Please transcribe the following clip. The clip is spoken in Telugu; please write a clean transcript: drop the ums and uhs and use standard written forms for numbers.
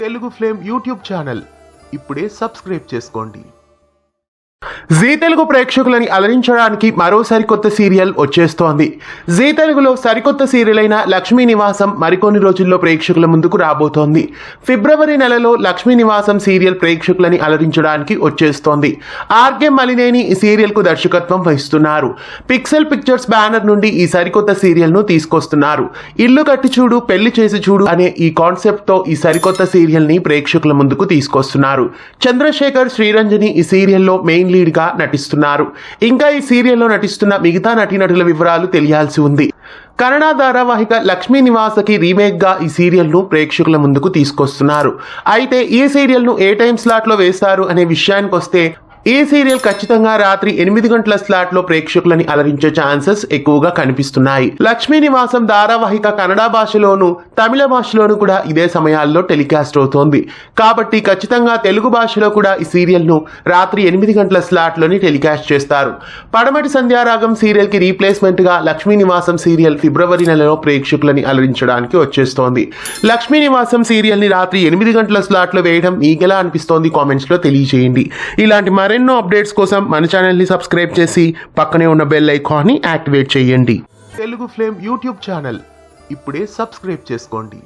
తెలుగు ఫ్లేమ్ యూట్యూబ్ ఛానల్ ఇప్పుడే సబ్స్క్రైబ్ చేసుకోండి. జీ తెలుగు ప్రేక్షకులని అలరించడానికి మరో సరికొత్త సీరియల్ వచ్చేస్తోంది. జీ తెలుగులో సరికొత్త సీరియల్ అయిన లక్ష్మీ నివాసం మరికొన్ని రోజుల్లో ప్రేక్షకుల ముందుకు రాబోతోంది. ఫిబ్రవరి నెలలో లక్ష్మీ నివాసం సీరియల్ ప్రేక్షకులని అలరించడానికి వచ్చేస్తోంది. ఆర్కే మలినేని ఈ సీరియల్ కు దర్శకత్వం వహిస్తున్నారు. పిక్సెల్ పిక్చర్స్ బ్యానర్ నుండి ఈ సరికొత్త సీరియల్ ను తీసుకొస్తున్నారు. ఇల్లు కట్టి చూడు పెళ్లి చేసి చూడు అనే ఈ కాన్సెప్ట్ తో ఈ సరికొత్త సీరియల్ ని ప్రేక్షకుల ముందుకు తీసుకొస్తున్నారు. చంద్రశేఖర్, శ్రీరంజని ఈ సీరియల్లో మెయిన్ లీడ్ గా నటిస్తున్నారు. ఇంకా ఈ సీరియల్లో నటిస్తున్న మిగతా నటీనటుల వివరాలు తెలియాల్సి ఉంది. కన్నడ ధారావాహిక లక్ష్మీ నివాసకి రీమేక్ గా ఈ సీరియల్ ను ప్రేక్షకుల ముందుకు తీసుకొస్తున్నారు. అయితే ఈ సీరియల్ ను ఏ టైం స్లాట్ లో వేస్తారు అనే విషయానికి వస్తే ఈ సీరియల్ ఖచ్చితంగా రాత్రి 8 గంటల స్లాట్ లో ప్రేక్షకులని అలరించే ఛాన్సెస్ ఎక్కువగా కనిపిస్తున్నాయి. లక్ష్మీ నివాసం ధారావాహిక కన్నడ భాషలోను తమిళ భాషలోను కూడా ఇదే సమయాల్లో టెలికాస్ట్ అవుతోంది. కాబట్టి ఖచ్చితంగా తెలుగు భాషలో కూడా ఈ సీరియల్ ను రాత్రి 8 గంటల స్లాట్ లోని టెలికాస్ట్ చేస్తారు. పడమటి సంధ్యారాగం సీరియల్ కి రీప్లేస్మెంట్ గా లక్ష్మీ నివాసం సీరియల్ ఫిబ్రవరి నెలలో ప్రేక్షకులని అలరించడానికి వచ్చేస్తోంది. లక్ష్మీ నివాసం సీరియల్ ని రాత్రి 8 గంటల స్లాట్ లో వేయడం మీకెలా అనిపిస్తోంది కామెంట్స్ లో తెలియజేయండి. ఇలాంటి మరెన్నో అప్డేట్స్ కోసం మన ఛానల్ని సబ్స్క్రైబ్ చేసి పక్కనే ఉన్న బెల్ ఐకాన్ని యాక్టివేట్ చేయండి. తెలుగు ఫ్లేమ్ యూట్యూబ్ ఛానల్ ఇప్పుడే సబ్స్క్రైబ్ చేసుకోండి.